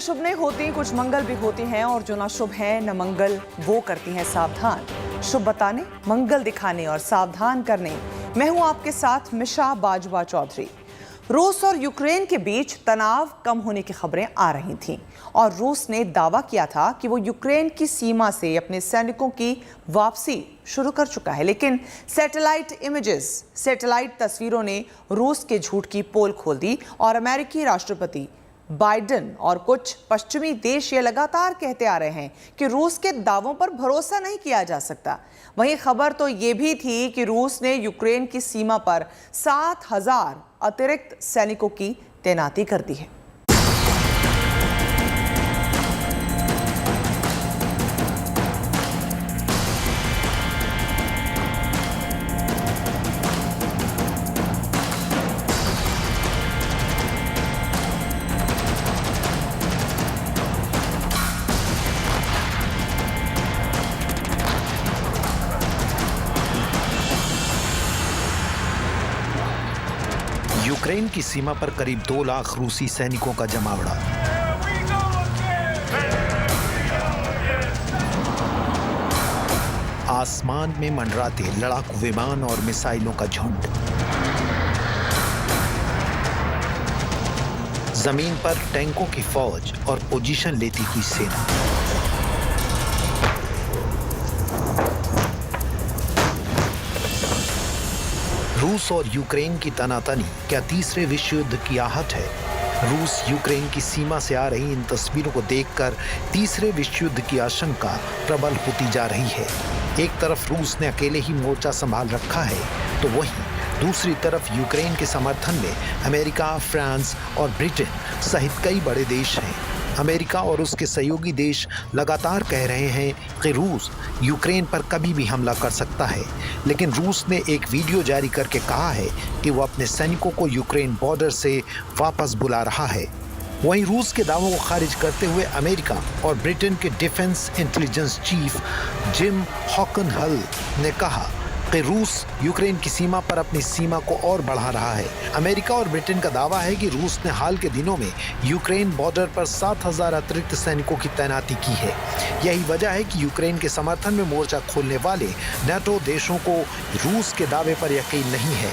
शुभ नहीं होती, कुछ मंगल भी होती हैं, और जो ना शुभ है न मंगल वो करती हैं सावधान। शुभ बताने, मंगल दिखाने और सावधान करने मैं हूं आपके साथ मिशा बाजवा चौधरी। रूस और यूक्रेन के बीच तनाव कम होने की खबरें आ रही थीं और रूस ने दावा किया था कि वो यूक्रेन की सीमा से अपने सैनिकों की वापसी शुरू कर चुका है, लेकिन सैटेलाइट तस्वीरों ने रूस के झूठ की पोल खोल दी और अमेरिकी राष्ट्रपति बाइडेन और कुछ पश्चिमी देश ये लगातार कहते आ रहे हैं कि रूस के दावों पर भरोसा नहीं किया जा सकता। वहीं खबर तो ये भी थी कि रूस ने यूक्रेन की सीमा पर 7,000 अतिरिक्त सैनिकों की तैनाती कर दी है। यूक्रेन की सीमा पर करीब 2 लाख रूसी सैनिकों का जमावड़ा। आसमान में मंडराते लड़ाकू विमान और मिसाइलों का झुंड। जमीन पर टैंकों की फौज और पोजीशन लेती हुई सेना। रूस और यूक्रेन की तनातनी क्या तीसरे विश्व युद्ध की आहट है? रूस यूक्रेन की सीमा से आ रही इन तस्वीरों को देखकर तीसरे विश्व युद्ध की आशंका प्रबल होती जा रही है। एक तरफ रूस ने अकेले ही मोर्चा संभाल रखा है, तो वहीं दूसरी तरफ यूक्रेन के समर्थन में अमेरिका, फ्रांस और ब्रिटेन सहित कई बड़े देश हैं। अमेरिका और उसके सहयोगी देश लगातार कह रहे हैं कि रूस यूक्रेन पर कभी भी हमला कर सकता है, लेकिन रूस ने एक वीडियो जारी करके कहा है कि वो अपने सैनिकों को यूक्रेन बॉर्डर से वापस बुला रहा है। वहीं रूस के दावों को खारिज करते हुए अमेरिका और ब्रिटेन के डिफेंस इंटेलिजेंस चीफ जिम हॉकनहल ने कहा कि रूस यूक्रेन की सीमा पर अपनी सीमा को और बढ़ा रहा है। अमेरिका और ब्रिटेन का दावा है कि रूस ने हाल के दिनों में यूक्रेन बॉर्डर पर 7,000 अतिरिक्त सैनिकों की तैनाती की है। यही वजह है कि यूक्रेन के समर्थन में मोर्चा खोलने वाले नाटो देशों को रूस के दावे पर यकीन नहीं है।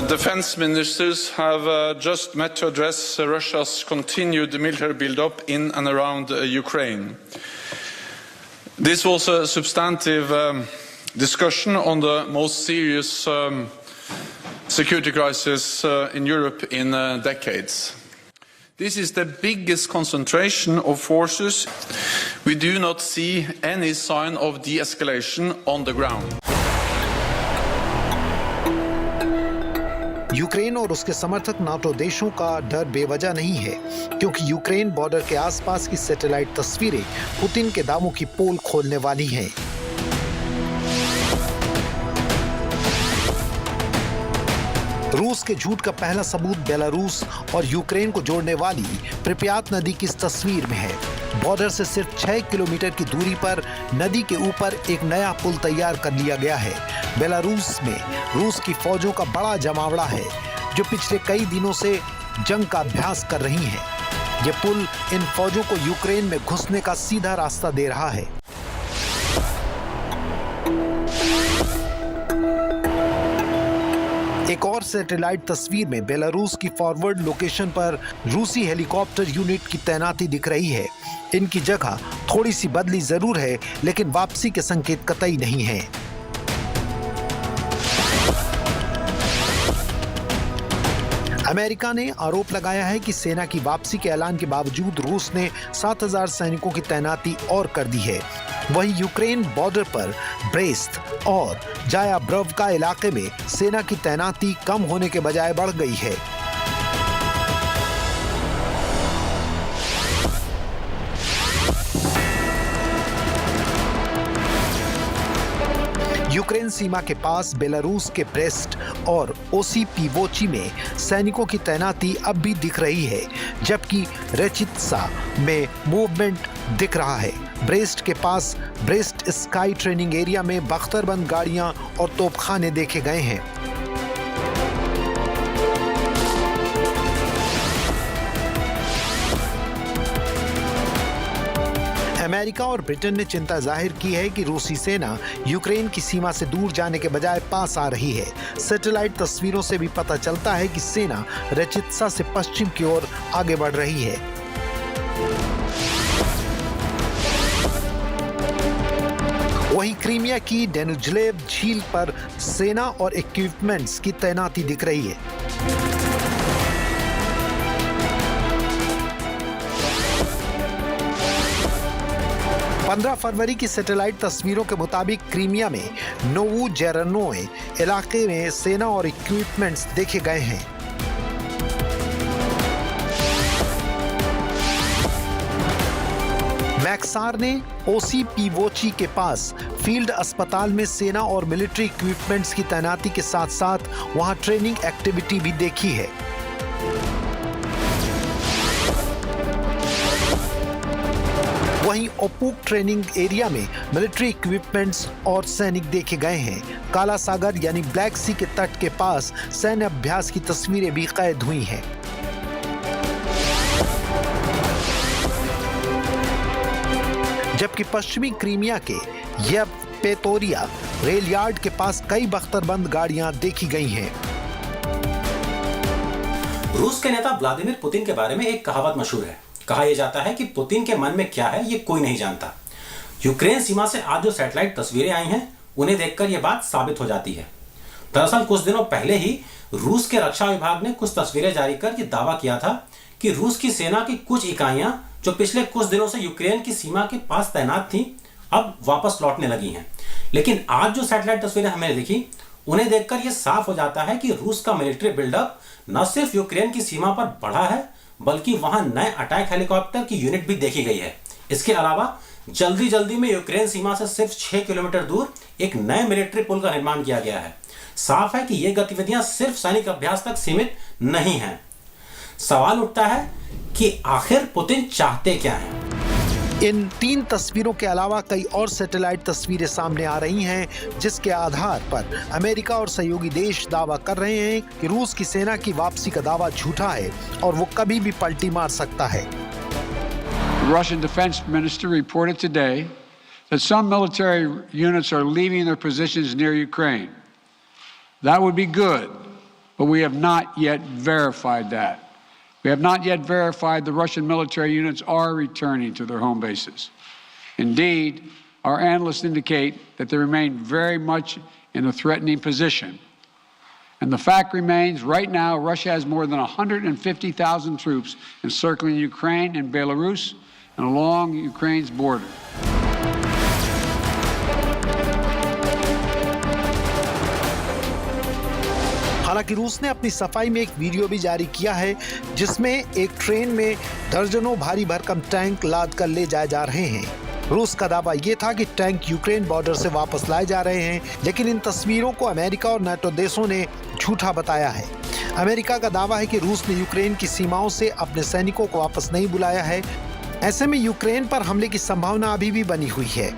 Defense ministers have just met to address Russia's continued military build-up in and around Ukraine. This was a substantive discussion on the most serious security crisis in Europe in decades. This is the biggest concentration of forces. We do not see any sign of de-escalation on the ground. Ukraine और उसके समर्थक NATO देशों का डर बेवजह नहीं है, क्योंकि यूक्रेन बॉर्डर के आसपास की सैटेलाइट तस्वीरें पुतिन के दावों की पोल खोलने वाली हैं। रूस के झूठ का पहला सबूत बेलारूस और यूक्रेन को जोड़ने वाली प्रिप्यात नदी की इस तस्वीर में है। बॉर्डर से सिर्फ 6 किलोमीटर की दूरी पर नदी के ऊपर एक नया पुल तैयार कर लिया गया है। बेलारूस में रूस की फौजों का बड़ा जमावड़ा है, जो पिछले कई दिनों से जंग का अभ्यास कर रही हैं। ये पुल इन फौजों को यूक्रेन में घुसने का सीधा रास्ता दे रहा है। एक और सैटेलाइट तस्वीर में बेलारूस की फॉरवर्ड लोकेशन पर रूसी हेलीकॉप्टर यूनिट की तैनाती दिख रही है। इनकी जगह थोड़ी सी बदली जरूर है, लेकिन वापसी के संकेत कतई नहीं है। अमेरिका ने आरोप लगाया है कि सेना की वापसी के ऐलान के बावजूद रूस ने 7,000 सैनिकों की तैनाती और कर दी है। वहीं यूक्रेन बॉर्डर पर ब्रेस्ट और जायाब्रवका इलाके में सेना की तैनाती कम होने के बजाय बढ़ गई है। यूक्रेन सीमा के पास बेलारूस के ब्रेस्ट और ओसीपीवोची में सैनिकों की तैनाती अब भी दिख रही है, जबकि रेचित्सा में मूवमेंट दिख रहा है। ब्रेस्ट के पास ब्रेस्ट स्काई ट्रेनिंग एरिया में बख्तरबंद गाड़ियां और तोपखाने देखे गए हैं। अमेरिका और ब्रिटेन ने चिंता जाहिर की है कि रूसी सेना यूक्रेन की सीमा से दूर जाने के बजाय पास आ रही है। सैटेलाइट तस्वीरों से भी पता चलता है कि सेना रेचित्सा से पश्चिम की ओर आगे बढ़ रही है। वहीं क्रीमिया की डेनुजलेव झील पर सेना और इक्विपमेंट्स की तैनाती दिख रही है। फरवरी की सैटेलाइट तस्वीरों के मुताबिक क्रीमिया में नोवोजेरनोए इलाके में सेना और इक्विपमेंट्स देखे गए हैं। मैक्सार ने ओसीपीवोची के पास फील्ड अस्पताल में सेना और मिलिट्री इक्विपमेंट्स की तैनाती के साथ साथ वहां ट्रेनिंग एक्टिविटी भी देखी है। वहीं ओपुक ट्रेनिंग एरिया में मिलिट्री इक्विपमेंट्स और सैनिक देखे गए हैं। काला सागर यानी ब्लैक सी के तट के पास सैन्य अभ्यास की तस्वीरें भी कैद हुई हैं। जबकि पश्चिमी क्रीमिया के येवपेतोरिया रेल यार्ड के पास कई बख्तरबंद गाड़ियां देखी गई हैं। रूस के नेता व्लादिमीर पुतिन के बारे में एक कहावत मशहूर है। कहा यह जाता है कि पुतिन के मन में क्या है ये कोई नहीं जानता। यूक्रेन सीमा से आज जो सैटेलाइट तस्वीरें आई हैं उन्हें देखकर यह बात साबित हो जाती है। दरअसल कुछ दिनों पहले ही रूस के रक्षा विभाग ने कुछ तस्वीरें जारी कर यह दावा किया था कि रूस की सेना की कुछ इकाइयां जो पिछले कुछ दिनों से यूक्रेन की सीमा के पास तैनात थी अब वापस लौटने लगी हैं। लेकिन आज जो सैटेलाइट तस्वीरें हमें दिखी उन्हें देखकर यह साफ हो जाता है कि रूस का मिलिट्री बिल्डअप न सिर्फ यूक्रेन की सीमा पर बढ़ा है बल्कि वहां नए अटैक हेलीकॉप्टर की यूनिट भी देखी गई है। इसके अलावा जल्दी में यूक्रेन सीमा से सिर्फ 6 किलोमीटर दूर एक नए मिलिट्री पुल का निर्माण किया गया है। साफ है कि ये गतिविधियां सिर्फ सैनिक अभ्यास तक सीमित नहीं हैं। सवाल उठता है कि आखिर पुतिन चाहते क्या हैं? इन 3 तस्वीरों के अलावा कई और सैटेलाइट तस्वीरें सामने आ रही हैं, जिसके आधार पर अमेरिका और सहयोगी देश दावा कर रहे हैं कि रूस की सेना की वापसी का दावा झूठा है और वो कभी भी पलटी मार सकता है। The Russian defense minister reported today that some military units are leaving their positions near Ukraine. That would be good, but we have not yet verified that. We have not yet verified the Russian military units are returning to their home bases. Indeed, our analysts indicate that they remain very much in a threatening position. And the fact remains, right now, Russia has more than 150,000 troops encircling Ukraine and Belarus and along Ukraine's border. हालांकि रूस ने अपनी सफाई में एक video भी जारी किया है जिसमें एक ट्रेन में दर्जनों भारी भरकम टैंक लाद कर ले जाए जा रहे हैं। रूस का दावा ये था कि टैंक यूक्रेन बॉर्डर से वापस लाए जा रहे हैं, लेकिन इन तस्वीरों को अमेरिका और नाटो देशों ने झूठा बताया है। अमेरिका का दावा है कि रूस ने यूक्रेन की सीमाओं से अपने सैनिकों को वापस नहीं बुलाया है। ऐसे में यूक्रेन पर हमले की संभावना अभी भी बनी हुई है।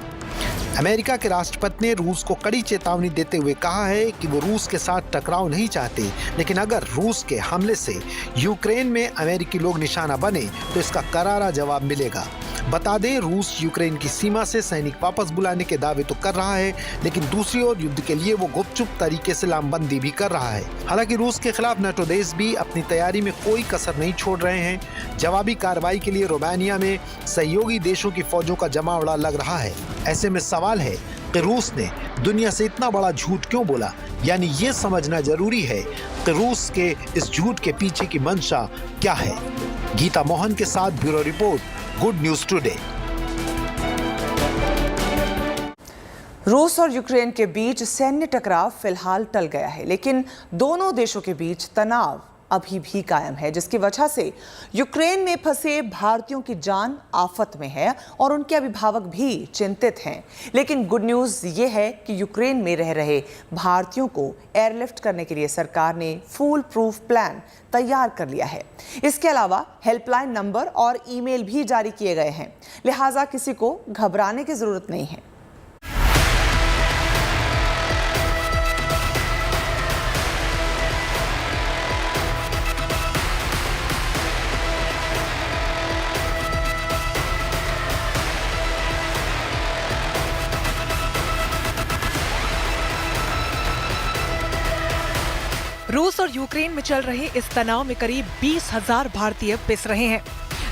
अमेरिका के राष्ट्रपति ने रूस को कड़ी चेतावनी देते हुए कहा है कि वो रूस के साथ टकराव नहीं चाहते, लेकिन अगर रूस के हमले से यूक्रेन में अमेरिकी लोग निशाना बने तो इसका करारा जवाब मिलेगा। बता दें, रूस यूक्रेन की सीमा से सैनिक वापस बुलाने के दावे तो कर रहा है, लेकिन दूसरी ओर युद्ध के लिए वो गुपचुप तरीके से लामबंदी भी कर रहा है। हालांकि रूस के खिलाफ नाटो देश भी अपनी तैयारी में कोई कसर नहीं छोड़ रहे हैं। जवाबी कार्रवाई के लिए रोमानिया में सहयोगी देशों की फौजों का जमावड़ा लग रहा है। ऐसे में सवाल है कि रूस ने दुनिया से इतना बड़ा झूठ क्यों बोला, यानी ये समझना जरूरी है कि रूस के इस झूठ के पीछे की मंशा क्या है। गीता मोहन के साथ bureau report, good news today. रूस और यूक्रेन के बीच सैन्य टकराव फिलहाल टल गया है, लेकिन दोनों देशों के बीच तनाव अभी भी कायम है, जिसकी वजह से यूक्रेन में फंसे भारतीयों की जान आफत में है और उनके अभिभावक भी चिंतित हैं। लेकिन गुड न्यूज़ ये है कि यूक्रेन में रह रहे भारतीयों को एयरलिफ्ट करने के लिए सरकार ने फूल प्रूफ प्लान तैयार कर लिया है। इसके अलावा हेल्पलाइन नंबर और ईमेल भी जारी किए गए हैं, लिहाजा किसी को घबराने की जरूरत नहीं है। रूस और यूक्रेन में चल रहे इस तनाव में करीब 20,000 भारतीय पिस रहे हैं,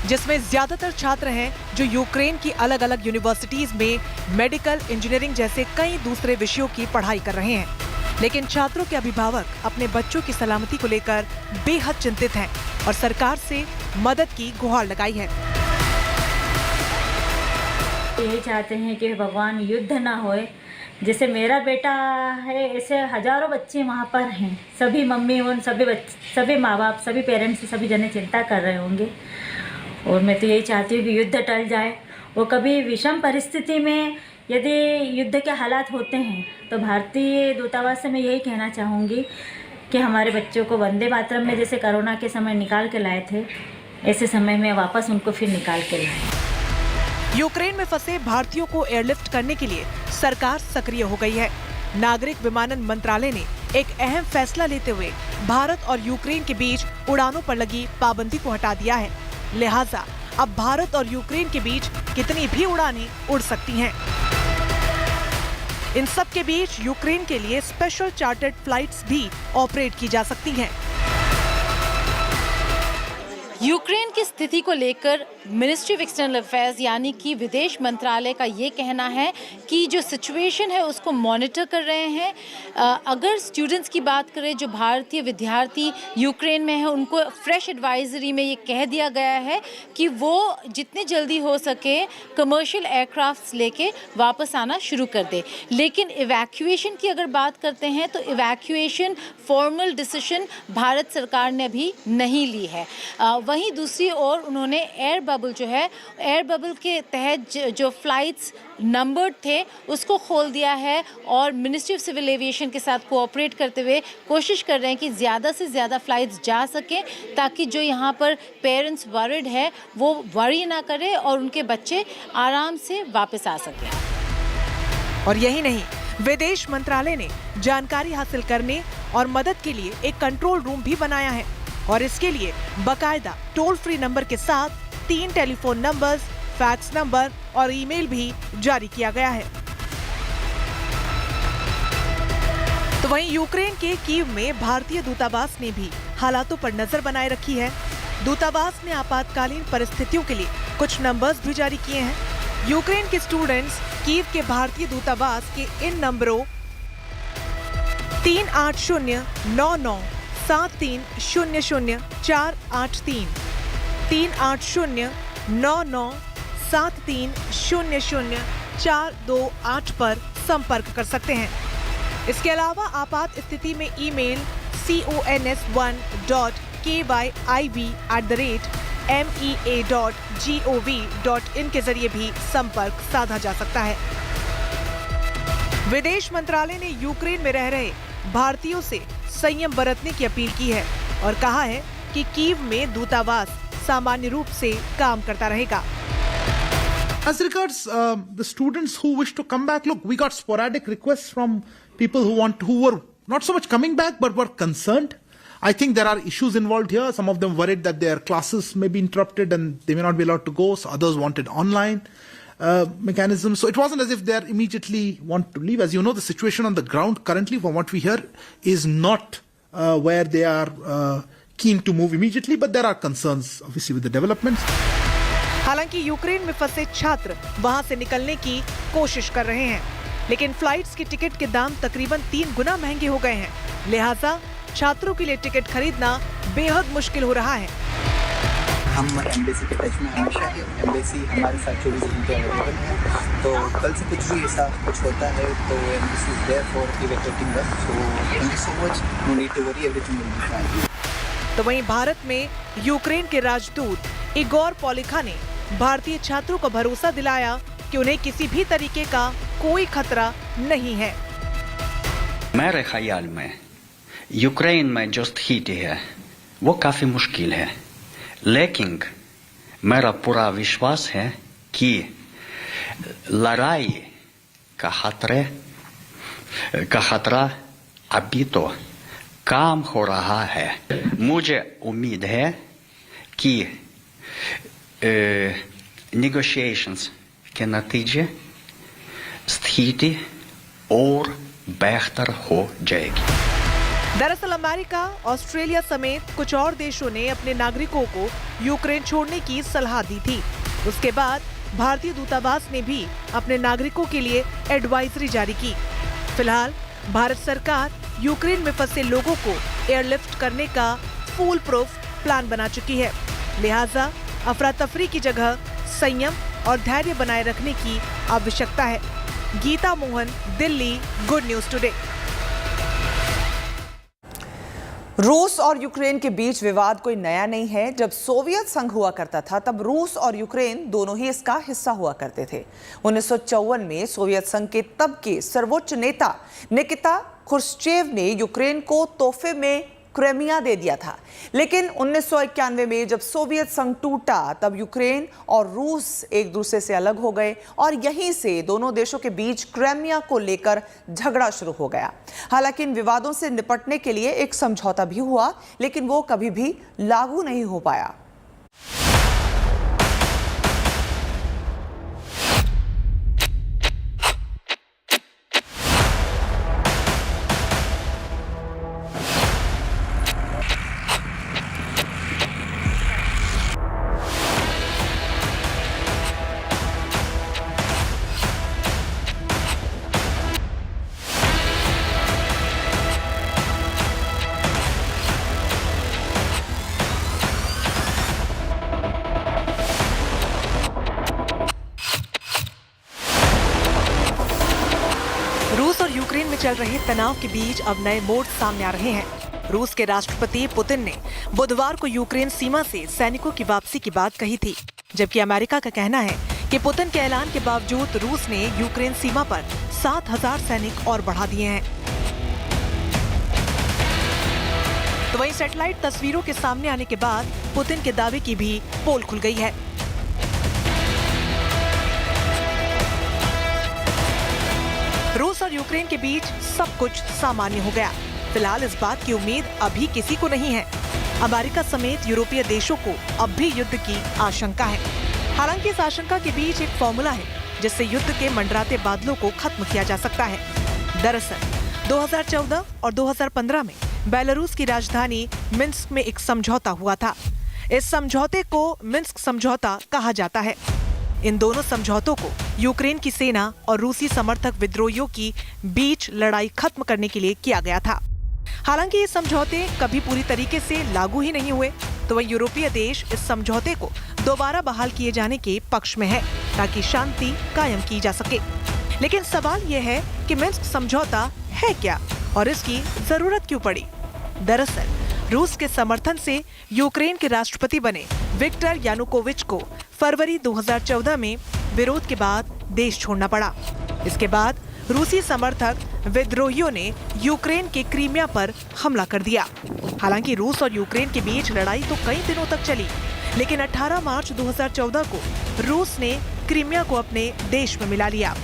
जिसमें ज्यादातर छात्र हैं जो यूक्रेन की अलग अलग यूनिवर्सिटीज में मेडिकल, इंजीनियरिंग जैसे कई दूसरे विषयों की पढ़ाई कर रहे हैं। लेकिन छात्रों के अभिभावक अपने बच्चों की सलामती को लेकर बेहद चिंतित हैं और सरकार से मदद की गुहार लगाई है। यही चाहते हैं कि भगवान युद्ध ना होए। जैसे मेरा बेटा है, ऐसे हजारों बच्चे वहाँ पर हैं। सभी मम्मी और सभी माँ बाप, सभी पेरेंट्स, सभी जने चिंता कर रहे होंगे। और मैं तो यही चाहती हूँ कि युद्ध टल जाए। और कभी विषम परिस्थिति में यदि युद्ध के हालात होते हैं तो भारतीय दूतावास से मैं यही कहना चाहूँगी कि हमारे बच्चों को वंदे मातरम में जैसे कोरोना के समय निकाल के लाए थे, ऐसे समय में वापस उनको फिर निकाल के लाए। यूक्रेन में फंसे भारतीयों को एयरलिफ्ट करने के लिए सरकार सक्रिय हो गई है। नागरिक विमानन मंत्रालय ने एक अहम फैसला लेते हुए भारत और यूक्रेन के बीच उड़ानों पर लगी पाबंदी को हटा दिया है। लिहाजा अब भारत और यूक्रेन के बीच कितनी भी उड़ानें उड़ सकती हैं। इन सब के बीच यूक्रेन के लिए स्पेशल चार्टर्ड फ्लाइट्स भी ऑपरेट की जा सकती हैं। यूक्रेन की स्थिति को लेकर मिनिस्ट्री ऑफ एक्सटर्नल अफेयर्स यानी कि विदेश मंत्रालय का ये कहना है कि जो सिचुएशन है उसको मॉनिटर कर रहे हैं। अगर स्टूडेंट्स की बात करें जो भारतीय विद्यार्थी यूक्रेन में हैं, उनको फ्रेश एडवाइजरी में ये कह दिया गया है कि वो जितने जल्दी हो सके कमर्शियल एयरक्राफ्ट्स लेके वापस आना शुरू कर दे। लेकिन इवैक्यूएशन की अगर बात करते हैं तो इवैक्यूएशन फॉर्मल डिसीजन भारत सरकार ने अभी नहीं ली है। वहीं दूसरी ओर उन्होंने एयर बबल के तहत जो फ्लाइट्स नंबर्ड थे उसको खोल दिया है और मिनिस्ट्री ऑफ सिविल एविएशन के साथ कोऑपरेट करते हुए कोशिश कर रहे हैं कि ज़्यादा से ज़्यादा फ्लाइट्स जा सकें ताकि जो यहाँ पर पेरेंट्स वरिड है वो वरी ना करें और उनके बच्चे आराम से वापस आ सकें। और यही नहीं, विदेश मंत्रालय ने जानकारी हासिल करने और मदद के लिए एक कंट्रोल रूम भी बनाया है और इसके लिए बकायदा टोल फ्री नंबर के साथ 3 टेलीफोन नंबर्स, फैक्स नंबर और ईमेल भी जारी किया गया है। तो वहीं यूक्रेन के कीव में भारतीय दूतावास ने भी हालातों पर नजर बनाए रखी है। दूतावास ने आपातकालीन परिस्थितियों के लिए कुछ नंबर्स भी जारी किए हैं। यूक्रेन के स्टूडेंट्स कीव के भारतीय दूतावास के इन नंबरों 380997300483 380997300428 पर संपर्क कर सकते हैं। इसके अलावा आपात स्थिति में ईमेल cons1.kiv@mea.gov.in के जरिए भी संपर्क साधा जा सकता है। विदेश मंत्रालय ने यूक्रेन में रह रहे भारतीयों से संयम बरतने की अपील की है और कहा है कि कीव में दूतावास सामान्य रूप से काम करता रहेगा। As regards the students who wish to come back, look, we got sporadic requests from people who were not so much coming back but were concerned. I think there are issues involved here. Some of them worried that their classes may be interrupted and they may not be allowed to go. So others wanted online mechanisms. So it wasn't as if they immediately want to leave. As you know, the situation on the ground currently, from what we hear, is not where they are keen to move immediately. But there are concerns, obviously, with the developments. हालांकि Ukraine में फंसे छात्र वहां से निकलने की कोशिश कर रहे हैं, लेकिन फ्लाइट्स की टिकट के दाम तकरीबन 3 गुना महंगे हो गए हैं। लिहाजा छात्रों के लिए टिकट खरीदना बेहद मुश्किल हो रहा है। हम एम्बेसी के टच में हमेशा ही, एम्बेसी हमारे साथ 24 घंटे अवेलेबल है। तो कल से कुछ भी ऐसा कुछ होता है तो embassy is there for evacuating us. So thank you so much, no need to worry, everything will be fine. तो वहीं भारत में यूक्रेन के राजदूत इगोर पॉलिखा ने भारतीय छात्रों को भरोसा दिलाया कि उन्हें किसी भी तरीके का कोई खतरा नहीं है। मेरे ख्याल में यूक्रेन में जो स्थिति है वो काफी मुश्किल है, लेकिन मेरा पूरा विश्वास है कि लड़ाई का खतरा अभी तो काम हो रहा है। मुझे उम्मीद है कि नेगोशिएशंस के नतीजे स्थिति और बेहतर हो जाएगी। दरअसल अमेरिका, ऑस्ट्रेलिया समेत कुछ और देशों ने अपने नागरिकों को यूक्रेन छोड़ने की सलाह दी थी। उसके बाद भारतीय दूतावास ने भी अपने नागरिकों के लिए एडवाइजरी जारी की। फिलहाल भारत सरकार यूक्रेन में फंसे लोगों को एयरलिफ्ट करने का फूल प्रूफ प्लान बना चुकी है। लिहाजा अफरा तफरी की जगह संयम और धैर्य बनाए रखने की आवश्यकता है। Geeta Mohan, Delhi, good news today. रूस और यूक्रेन के बीच विवाद कोई नया नहीं है। जब सोवियत संघ हुआ करता था तब रूस और यूक्रेन दोनों ही इसका हिस्सा हुआ करते थे। 1954 में सोवियत संघ के तब के सर्वोच्च नेता निकिता खुर्श्चेव ने यूक्रेन को तोहफे में क्रीमिया दे दिया था। लेकिन 1991 में जब सोवियत संघ टूटा तब यूक्रेन और रूस एक दूसरे से अलग हो गए और यहीं से दोनों देशों के बीच क्रीमिया को लेकर झगड़ा शुरू हो गया। हालांकि इन विवादों से निपटने के लिए एक समझौता भी हुआ, लेकिन वो कभी भी लागू नहीं हो पाया। रूस और यूक्रेन में चल रहे तनाव के बीच अब नए मोड़ सामने आ रहे हैं। रूस के राष्ट्रपति पुतिन ने बुधवार को यूक्रेन सीमा से सैनिकों की वापसी की बात कही थी, जबकि अमेरिका का कहना है कि पुतिन के ऐलान के बावजूद रूस ने यूक्रेन सीमा पर 7,000 सैनिक और बढ़ा दिए हैं। तो वहीं सैटेलाइट तस्वीरों के सामने आने के बाद पुतिन के दावे की भी पोल खुल गई है। रूस और यूक्रेन के बीच सब कुछ सामान्य हो गया। फिलहाल इस बात की उम्मीद अभी किसी को नहीं है। अमेरिका समेत यूरोपीय देशों को अब भी युद्ध की आशंका है। हालांकि इस आशंका के बीच एक फॉर्मूला है जिससे युद्ध के मंडराते बादलों को खत्म किया जा सकता है। दरअसल 2014 और 2015 में बेलारूस की राजधानी मिन्स्क में एक समझौता हुआ था। इस समझौते को मिन्स्क समझौता कहा जाता है। इन दोनों समझौतों को यूक्रेन की सेना और रूसी समर्थक विद्रोहियों की बीच लड़ाई खत्म करने के लिए किया गया था। हालांकि ये समझौते कभी पूरी तरीके से लागू ही नहीं हुए, तो वह यूरोपीय देश इस समझौते को दोबारा बहाल किए जाने के पक्ष में है ताकि शांति कायम की जा सके। लेकिन सवाल यह है कि मिन्स्क समझौता है क्या और इसकी जरूरत क्यों पड़ी? दरअसल रूस के समर्थन से यूक्रेन के राष्ट्रपति बने विक्टर यानुकोविच को फरवरी 2014 में विरोध के बाद देश छोड़ना पड़ा। इसके बाद रूसी समर्थक विद्रोहियों ने यूक्रेन के क्रीमिया पर हमला कर दिया। हालांकि रूस और यूक्रेन के बीच लड़ाई तो कई दिनों तक चली, लेकिन 18 मार्च 2014 को रूस ने क्रीमिया को अपने देश में मिला लिया।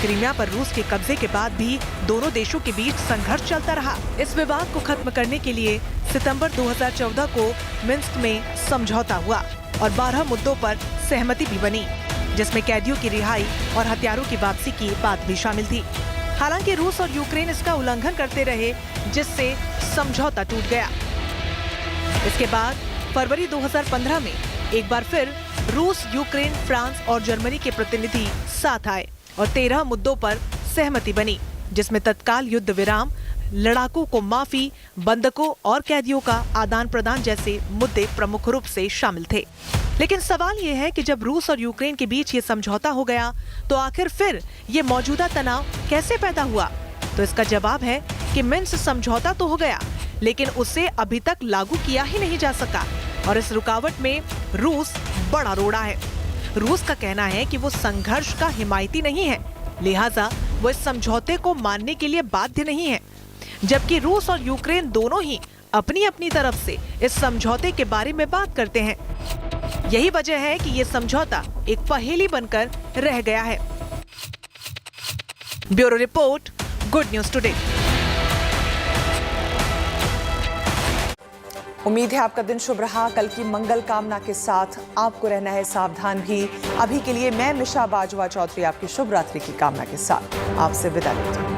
क्रीमिया पर रूस के कब्जे के बाद भी दोनों देशों के बीच संघर्ष चलता रहा। इस विवाद को खत्म करने के लिए सितंबर 2014 को मिन्स्क में समझौता हुआ और 12 मुद्दों पर सहमति भी बनी, जिसमें कैदियों की रिहाई और हथियारों की वापसी की बात भी शामिल थी। हालांकि रूस और यूक्रेन इसका उल्लंघन करते रहे, जिससे समझौता टूट गया। इसके बाद फरवरी 2015 में एक बार फिर रूस, यूक्रेन, फ्रांस और जर्मनी के प्रतिनिधि साथ आए और 13 मुद्दों पर सहमति बनी, जिसमें तत्काल युद्ध विराम, लड़ाकों को माफी, बंधकों और कैदियों का आदान प्रदान जैसे मुद्दे प्रमुख रूप से शामिल थे। लेकिन सवाल ये है कि जब रूस और यूक्रेन के बीच ये समझौता हो गया, तो आखिर फिर ये मौजूदा तनाव कैसे पैदा हुआ? तो इसका जवाब है कि मिन्स्क समझौता तो हो गया, लेकिन उसे अभी तक लागू किया ही नहीं जा सका और इस रुकावट में रूस बड़ा रोड़ा है। रूस का कहना है कि वो संघर्ष का हिमायती नहीं है, लिहाजा वो इस समझौते को मानने के लिए बाध्य नहीं है, जबकि रूस और यूक्रेन दोनों ही अपनी अपनी तरफ से इस समझौते के बारे में बात करते हैं। यही वजह है कि ये समझौता एक पहेली बनकर रह गया है। Bureau report, good news today. उम्मीद है आपका दिन शुभ रहा। कल की मंगल कामना के साथ आपको रहना है सावधान भी। अभी के लिए मैं मिशा बाजवा चौधरी आपकी शुभ रात्रि की कामना के साथ आपसे विदा लेती हूँ।